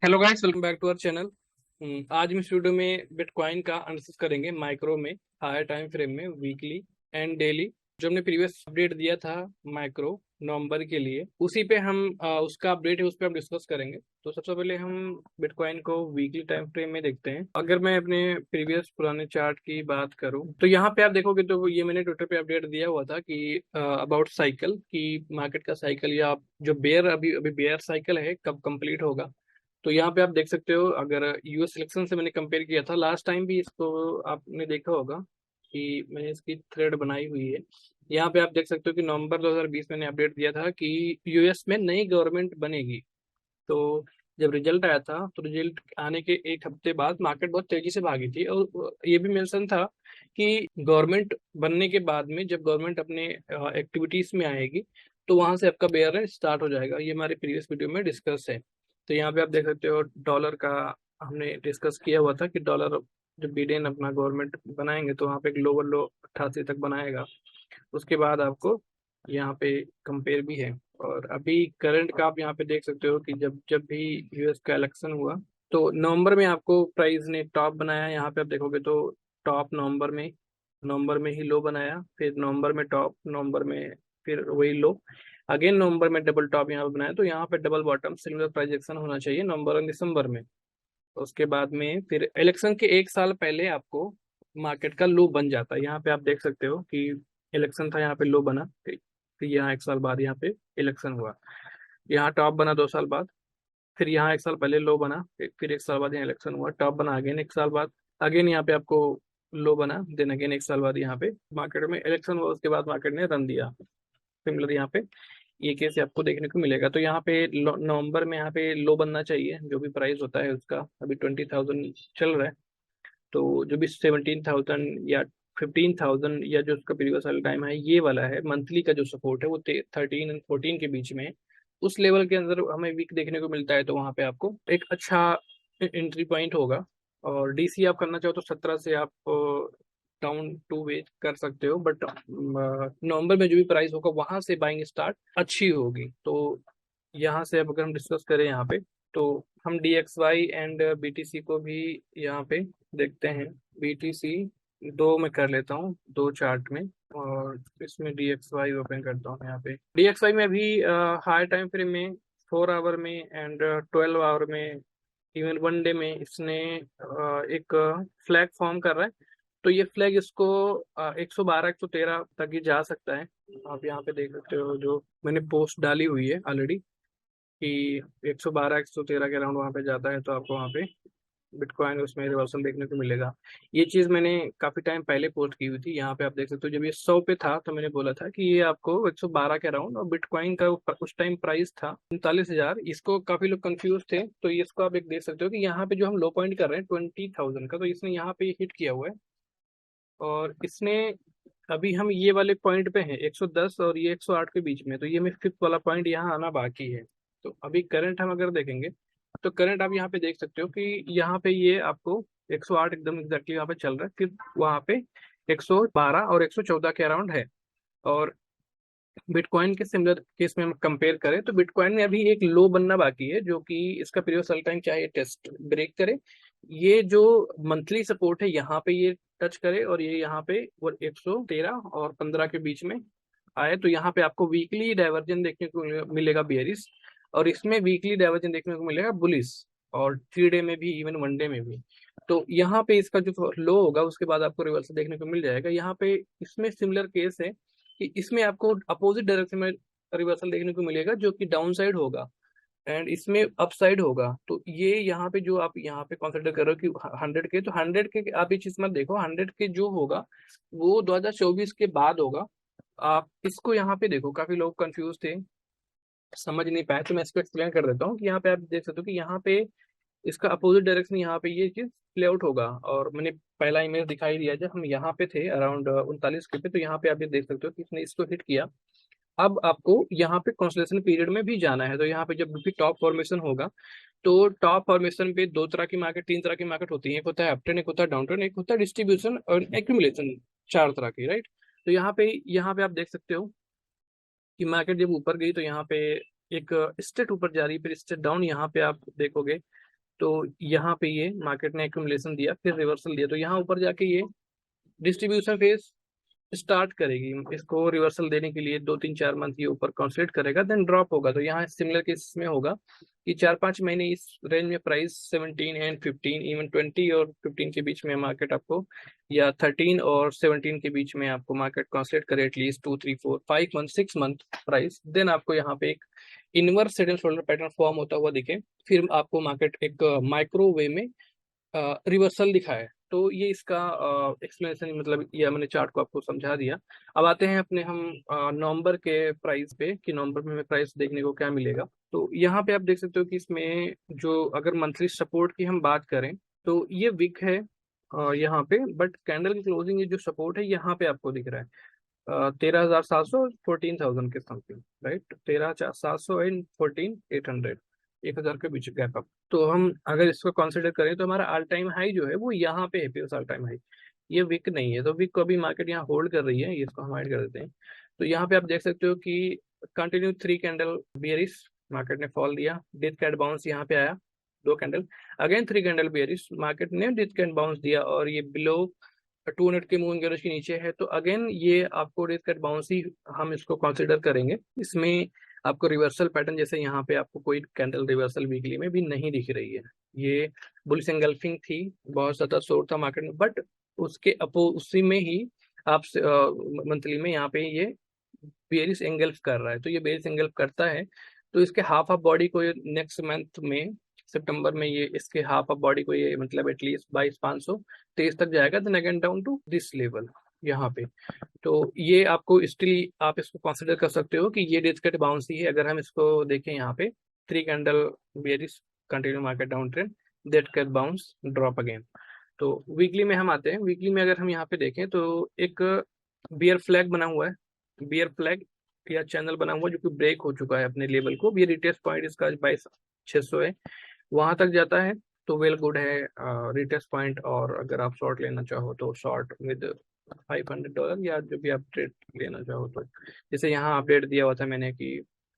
Hello guys, welcome back to our channel. आज हम इस वीडियो में बिटकॉइन का एनालिसिस करेंगे माइक्रो में, हायर टाइम फ्रेम में, वीकली एंड डेली। जो हमने प्रीवियस अपडेट दिया था माइक्रो नवंबर के लिए, उसी पे हम उसका अपडेट है, उस पे हम डिस्कस करेंगे। तो सबसे पहले हम बिटकॉइन को वीकली टाइम फ्रेम में देखते हैं। अगर मैं अपने प्रीवियस पुराने चार्ट की बात करूं तो यहाँ पे आप देखोगे तो ये मैंने ट्विटर पे अपडेट दिया हुआ था कि अबाउट साइकिल, कि मार्केट का साइकिल या जो बेयर अभी अभी बेयर साइकिल है कब कंप्लीट होगा। तो यहाँ पे आप देख सकते हो, अगर यूएस सिलेक्शन से मैंने कंपेयर किया था लास्ट टाइम भी, इसको आपने देखा होगा कि मैंने इसकी थ्रेड बनाई हुई है। यहाँ पे आप देख सकते हो कि नवंबर 2020 मैंने अपडेट दिया था कि यूएस में नई गवर्नमेंट बनेगी। तो जब रिजल्ट आया था तो रिजल्ट आने के एक हफ्ते बाद मार्केट बहुत तेजी से भागी थी, और ये भी मेंशन था कि गवर्नमेंट बनने के बाद में जब गवर्नमेंट अपने एक्टिविटीज में आएगी तो वहां से आपका बेयर स्टार्ट हो जाएगा। ये हमारे प्रीवियस वीडियो में डिस्कस है। तो यहाँ पे आप देख सकते हो डॉलर का हमने डिस्कस किया हुआ था कि डॉलर जब बिडेन अपना गवर्नमेंट बनाएंगे तो वहाँ पे एक लोअर लो 88 तक बनाएगा। उसके बाद आपको यहाँ पे कंपेयर भी है। और अभी करंट का आप यहाँ पे देख सकते हो कि जब जब भी यूएस का इलेक्शन हुआ तो नवंबर में आपको प्राइस ने टॉप बनाया। यहाँ पे आप देखोगे तो टॉप नवंबर में ही लो बनाया, फिर नवंबर में टॉप, नवंबर में फिर वही लो, अगेन नवंबर में डबल टॉप यहाँ पे बनाया। तो यहाँ पे double bottom similar price action होना चाहिए नवंबर और दिसंबर में। उसके बाद में फिर इलेक्शन के एक साल पहले आपको मार्केट का लो बन जाता है। यहाँ पे आप देख सकते हो कि इलेक्शन था, यहाँ पे लो बना, फिर यहाँ एक साल बाद यहाँ पे इलेक्शन हुआ, यहाँ टॉप बना 2 साल बाद, फिर यहाँ एक साल पहले लो बना, फिर एक साल बाद यहाँ इलेक्शन हुआ, टॉप बना अगेन एक साल बाद, अगेन यहाँ पे आपको लो बना, देन अगेन एक साल बाद यहाँ पे मार्केट में इलेक्शन हुआ, उसके बाद मार्केट ने रन दिया। सिमिलर यहाँ पे ये केस आपको देखने को मिलेगा। तो यहाँ पे नवंबर में यहाँ पे लो बनना चाहिए, जो भी प्राइस होता है उसका अभी 20,000 चल रहा है। तो जो भी 17,000 या 15,000 या जो उसका प्रीवियस वाला टाइम है ये वाला है, मंथली का जो सपोर्ट है वो 13 एंड 14 के बीच में है। उस लेवल के अंदर हमें वीक देखने को मिलता है, तो वहाँ पे आपको एक अच्छा एंट्री पॉइंट होगा। और डीसी आप करना चाहो तो 17 से आप डाउन टू वे कर सकते हो, बट नवंबर में जो भी प्राइस होगा वहां से बाइंग स्टार्ट अच्छी होगी। तो यहाँ से अब अगर हम डिस्कस करें यहाँ पे, तो हम DXY एंड BTC को भी यहाँ पे देखते हैं। BTC दो में कर लेता हूँ, दो चार्ट में, और इसमें DXY ओपन करता हूँ। यहाँ पे DXY में अभी हाई टाइम फ्रेम में 4 आवर में एंड 12 आवर में, इवन वन डे में इसने एक फ्लैग फॉर्म कर रहा है। तो ये फ्लैग इसको 112 113 तक ही जा सकता है। आप यहाँ पे देख सकते हो, जो मैंने पोस्ट डाली हुई है ऑलरेडी कि 112 113 के अराउंड वहाँ पे जाता है तो आपको वहाँ पे बिटकॉइन उसमें रिवर्सल देखने को मिलेगा। ये चीज़ मैंने काफ़ी टाइम पहले पोस्ट की हुई थी। यहाँ पे आप देख सकते हो जब ये 100 पे था तो मैंने बोला था कि ये आपको 112 के अराउंड, और बिटकॉइन का उस टाइम प्राइस था 39,000। इसको काफ़ी लोग कंफ्यूज थे, तो इसको आप एक देख सकते हो कि यहाँ पे जो हम लो पॉइंट कर रहे हैं 20,000 का, तो इसने यहाँ पे हिट किया हुआ है। और इसने अभी हम ये वाले पॉइंट पे हैं 110 और ये 108 के बीच में, तो ये हमें फिफ्थ वाला पॉइंट यहाँ आना बाकी है। तो अभी करंट हम अगर देखेंगे तो करंट आप यहाँ पे देख सकते हो कि यहाँ पे ये आपको 108 एकदम एग्जैक्टली यहाँ पे चल रहा है, फिर वहाँ पे 112 और 114 के अराउंड है। और बिटकॉइन के सिमिलर केस में हम कंपेयर करें तो बिटकॉइन में अभी एक लो बनना बाकी है, जो कि इसका पीरियड सल टाइम चाहे टेस्ट ब्रेक करे, ये जो मंथली सपोर्ट है यहाँ पे ये टच करे, और ये यहाँ पे वो 113 और 15 के बीच में आए, तो यहाँ पे आपको वीकली डाइवर्जन देखने को मिलेगा बेयरिश, और इसमें वीकली डाइवर्जन देखने को मिलेगा बुलिस, और 3 डे में भी, इवन वन डे में भी। तो यहाँ पे इसका जो लो होगा उसके बाद आपको रिवर्सल देखने को मिल जाएगा। यहाँ पे इसमें सिमिलर केस है कि इसमें आपको अपोजिट डायरेक्शन में रिवर्सल देखने को मिलेगा, जो कि डाउन साइड होगा एंड इसमें अप साइड होगा। तो ये यहाँ पे जो आप यहाँ पे कंसिडर करो कि 100 के, तो 100 के आप ये चीज मत देखो, 100 के जो होगा वो 2024 के बाद होगा। आप इसको यहाँ पे देखो, काफी लोग कंफ्यूज थे, समझ नहीं पाए, तो मैं इसको एक्सप्लेन कर देता हूँ कि यहाँ पे आप देख सकते हो कि यहाँ पे इसका अपोजिट डायरेक्शन यहाँ पे ये चीज प्ले आउट होगा। और मैंने पहला इमेज दिखाई दिया जब हम यहाँ पे थे अराउंड 39 के पे, तो यहाँ पे आप ये देख सकते हो कि इसने इसको हिट किया। अब आपको यहाँ पे कंसोलिडेशन पीरियड में भी जाना है, तो यहाँ पे जब भी टॉप फॉर्मेशन होगा तो टॉप फॉर्मेशन पे दो तरह की मार्केट, तीन तरह की मार्केट होती है, एक होता है अपट्रेंड, एक होता है डाउनट्रेंड, एक होता है डिस्ट्रीब्यूशन और एक्यूमुलेशन, चार तरह की, राइट। तो यहाँ पे आप देख सकते हो कि मार्केट जब ऊपर गई तो यहाँ पे एक स्टेट ऊपर जा रही है, फिर स्टेट डाउन। यहाँ पे आप देखोगे तो यहाँ पे ये मार्केट ने एक्यूमुलेशन दिया, फिर रिवर्सल दिया, तो यहाँ ऊपर जाके ये डिस्ट्रीब्यूशन फेज स्टार्ट करेगी। इसको रिवर्सल देने के लिए 2 3 4 मंथ ये ऊपर कंसोलिडेट करेगा, देन ड्रॉप होगा। तो यहाँ सिमिलर केस में होगा कि 4 5 महीने इस रेंज में प्राइस 17 एंड 15, इवन 20 और 15 के बीच में मार्केट आपको, या 13 और 17 के बीच में आपको मार्केट कंसोलिडेट करे at least 2 3 4 5 month 6 month price, then आपको यहाँ पे एक inverse head and shoulder pattern form होता हुआ दिखे, फिर आपको मार्केट एक माइक्रोवेव में रिवर्सल दिखाए। तो ये इसका एक्सप्लेनेशन, मतलब ये मैंने चार्ट को आपको समझा दिया। अब आते हैं अपने हम नवंबर के प्राइस पे कि नवंबर में हमें प्राइस देखने को क्या मिलेगा। तो यहाँ पे आप देख सकते हो कि इसमें जो अगर मंथली सपोर्ट की हम बात करें तो ये वीक है यहाँ पे, बट कैंडल की क्लोजिंग ये जो सपोर्ट है यहाँ पे आपको दिख रहा है 13,700 14,000 के समथिंग, राइट। 13,700 एंड 14,800, 1,000 के बीच गैप अप। तो हम अगर इसको कंसिडर करें तो हमारा ऑल टाइम हाई जो है वो यहाँ पे है, प्लस ऑल टाइम हाई, ये वीक नहीं है। तो वीक को अभी मार्केट यहाँ होल्ड कर रही है, ये इसको हम हाइड कर देते हैं। तो यहाँ पे आप देख सकते हो कि कंटिन्यू 3 कैंडल बियरिश, मार्केट ने फॉल दिया, डेथ कैट बाउंस यहाँ पे आया 2 candle, again 3 candle bearish, market ने डेथ कैट बाउंस दिया और ये बिलो 200 के मूविंग एवरेज के नीचे है। तो अगेन ये आपको डेथ कैट बाउंस ही हम इसको कंसिडर करेंगे। इसमें आपको रिवर्सल पैटर्न जैसे यहाँ पे आपको कोई कैंडल रिवर्सल वीकली में भी नहीं दिख रही है। ये बुलिश एंगल्फिंग थी, बहुत ज्यादा शोर था मार्केट में, बट उसके अपो उसी में ही आप मंथली में यहाँ पे ये बेरिश एंगल्फ कर रहा है। तो ये बेरिश एंगल्फ करता है तो इसके हाफ ऑफ बॉडी को नेक्स्ट मंथ में सितंबर में ये इसके हाफ ऑफ बॉडी को ये मतलब एटलीस्ट 22,523 तक जाएगा, then again down to this level यहाँ पे। तो ये आपको स्टिल आप इसको कंसिडर कर सकते हो कि ये डेथ कट बाउंस ही है। अगर हम इसको देखें यहाँ पे 3 candle bearish continue market down trend, death cut bounce drop again. तो वीकली में हम आते हैं, वीकली में अगर हम यहाँ पे देखें तो एक बियर फ्लैग बना हुआ है, बियर फ्लैग या चैनल बना हुआ जो कि ब्रेक हो चुका है अपने लेवल को। ये रिटेस्ट पॉइंट इसका 22,600 है, वहां तक जाता है तो वेल गुड है रिटेस्ट पॉइंट। और अगर आप शॉर्ट लेना चाहो तो शॉर्ट विद $500 या जो भी आप ट्रेड लेना चाहो तो, जैसे यहाँ अपडेट दिया हुआ था मैंने कि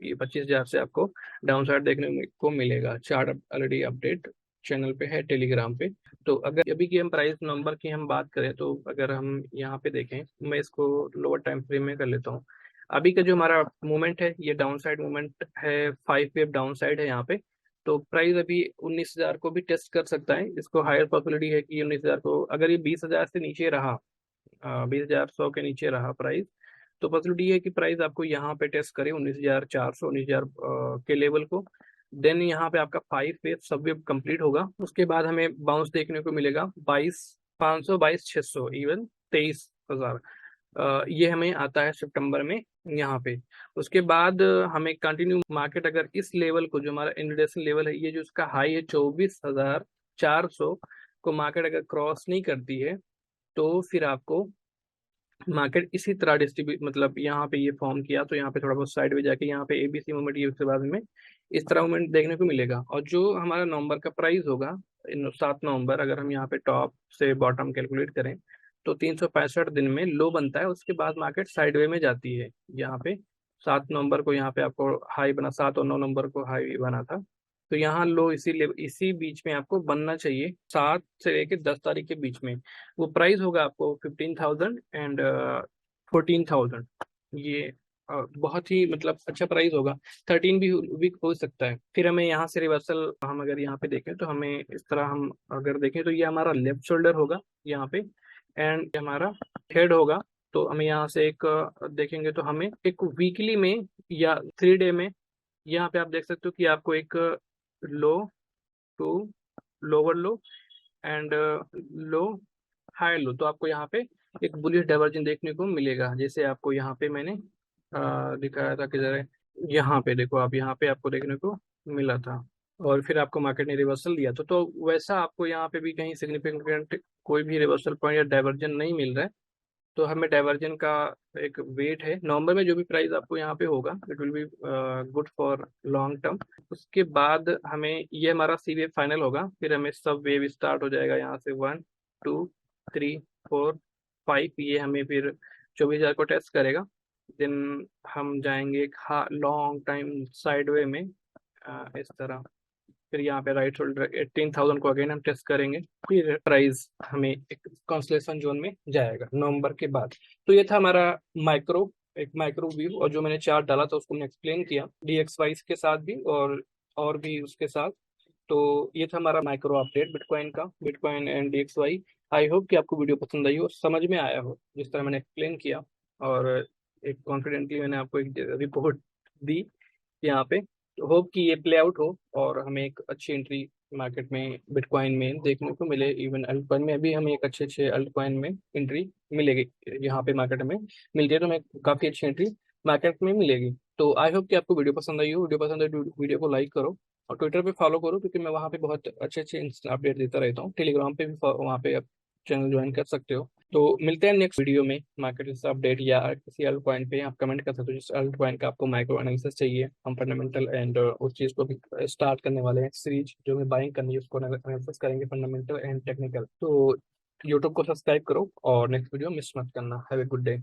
ये 25,000 से आपको डाउन साइड देखने को मिलेगा। चार्ट ऑलरेडी अपडेट चैनल पे है टेलीग्राम पे। तो अगर अभी की हम प्राइस नंबर की हम बात करें तो अगर हम यहाँ पे देखें, मैं इसको लोअर टाइम फ्रेम में कर लेता हूँ। अभी का जो हमारा मूवमेंट है ये डाउन साइड मूवमेंट है, 5 वेव डाउन साइड है यहाँ पे। तो प्राइस अभी 19,000 को भी टेस्ट कर सकता है, इसको हायर पॉसिबिलिटी है कि 19,000 को, अगर ये 20,000 से नीचे रहा, 20,100 के नीचे रहा प्राइस, तो पॉसिबिलिटी है कि प्राइस आपको यहाँ पे टेस्ट करे 19,400 19,000 के लेवल को। देन यहाँ पे आपका 5 वेव सब वेव कंप्लीट होगा, उसके बाद हमें बाउंस देखने को मिलेगा 22,500 22,600 इवन 23,000। ये हमें आता है सितंबर में यहाँ पे। उसके बाद हमें कंटिन्यू मार्केट अगर इस लेवल को, जो हमारा इंडिकेशन लेवल है, ये जो इसका हाई है 24,400 को मार्केट अगर क्रॉस नहीं करती है तो फिर आपको मार्केट इसी तरह डिस्ट्रीब्यूट, मतलब यहाँ पे ये फॉर्म किया तो यहाँ पे थोड़ा बहुत साइड में जाके यहाँ पे एबीसी मूवमेंट, ये उसके बाद में इस तरह मूवमेंट देखने को मिलेगा। और जो हमारा नवंबर का प्राइस होगा 7 नवंबर, अगर हम यहाँ पे टॉप से बॉटम कैलकुलेट करें तो 365 दिन में लो बनता है, उसके बाद मार्केट साइडवे में जाती है। यहाँ पे 7 नवंबर को यहाँ पे आपको हाई बना, 7 और 9 नवंबर को हाई बना था। तो यहाँ लो इसी बीच में आपको बनना चाहिए, 7 से लेके 10 तारीख के बीच में। वो प्राइस होगा आपको 15,000 एंड 14,000। ये बहुत ही मतलब अच्छा प्राइस होगा। 13 भी वीक हो सकता है। फिर हमें यहाँ से रिवर्सल, हम अगर यहाँ पे देखें तो हमें इस तरह, हम अगर देखें तो ये हमारा लेफ्ट शोल्डर होगा यहाँ पे, एंड हमारा हेड होगा। तो हमें यहाँ से एक देखेंगे तो हमें एक वीकली में या 3 डे में यहाँ पे आप देख सकते हो कि आपको एक low to lower low and low high low, तो आपको यहाँ पे एक बुलिश डाइवर्जन देखने को मिलेगा। जैसे आपको यहाँ पे मैंने दिखाया था कि जरा यहाँ पे देखो, आप यहाँ पे आपको देखने को मिला था और फिर आपको मार्केट ने रिवर्सल दिया था। तो वैसा आपको यहाँ पे भी कहीं सिग्निफिकेंट कोई भी रिवर्सल पॉइंट या डाइवर्जन नहीं मिल रहा है। तो हमें डाइवर्जन का एक वेट है, नवंबर में जो भी प्राइस आपको यहाँ पे होगा it will be good for long term. उसके बाद हमें ये हमारा सी वेव फाइनल होगा, फिर हमें सब वेव स्टार्ट हो जाएगा यहाँ से 1 2 3 4 5, ये हमें फिर 24,000 को टेस्ट करेगा। देन हम जाएंगे एक लॉन्ग टाइम साइड वे में इस तरह फिर यहाँ पे राइट शोल्डर 18,000 को अगेन हम टेस्ट करेंगे, फिर प्राइस हमें एक कंसलेशन जोन में जाएगा नवंबर के बाद। तो ये था हमारा माइक्रो, एक माइक्रो व्यू, और जो मैंने चार्ट डाला था उसको मैंने एक्सप्लेन किया DXY के साथ भी और भी उसके साथ। तो ये था हमारा माइक्रो अपडेट बिटकॉइन का, bitcoin and DXY। I hope कि आपको वीडियो पसंद आई हो, समझ में आया हो जिस तरह मैंने एक्सप्लेन किया, और एक कॉन्फिडेंटली मैंने आपको एक रिपोर्ट दी यहाँ पे। तो होप कि ये प्ले आउट हो और हमें एक अच्छी एंट्री मार्केट में बिटकॉइन में देखने को मिले। इवन अल्टकॉइन में भी हमें एक अच्छे अच्छे अल्टकॉइन में एंट्री मिलेगी, यहाँ पे मार्केट में मिलती है तो हमें काफ़ी अच्छी एंट्री मार्केट में मिलेगी। तो आई होप कि आपको वीडियो पसंद आई हो। वीडियो पसंद आई तो वीडियो को लाइक करो, और ट्विटर पे फॉलो करो, क्योंकि मैं वहाँ पे बहुत अच्छे अच्छे अपडेट देता रहता हूँ। टेलीग्राम पे भी वहाँ पे आप चैनल ज्वाइन कर सकते हो। तो मिलते हैं नेक्स्ट वीडियो में मार्केट से अपडेट या किसी अल्ट कॉइन पे। आप कमेंट कर सकते हो जिस अल्ट कॉइन का आपको माइक्रो एनालिसिस चाहिए। हम फंडामेंटल एंड उस चीज़ को भी स्टार्ट करने वाले हैं, सीरीज जो हमें बाइंग करनी है उसको एनालिसिस करेंगे, फंडामेंटल एंड टेक्निकल। तो यूट्यूब को सब्सक्राइब करो और नेक्स्ट वीडियो मिस मत करना। Have a good day.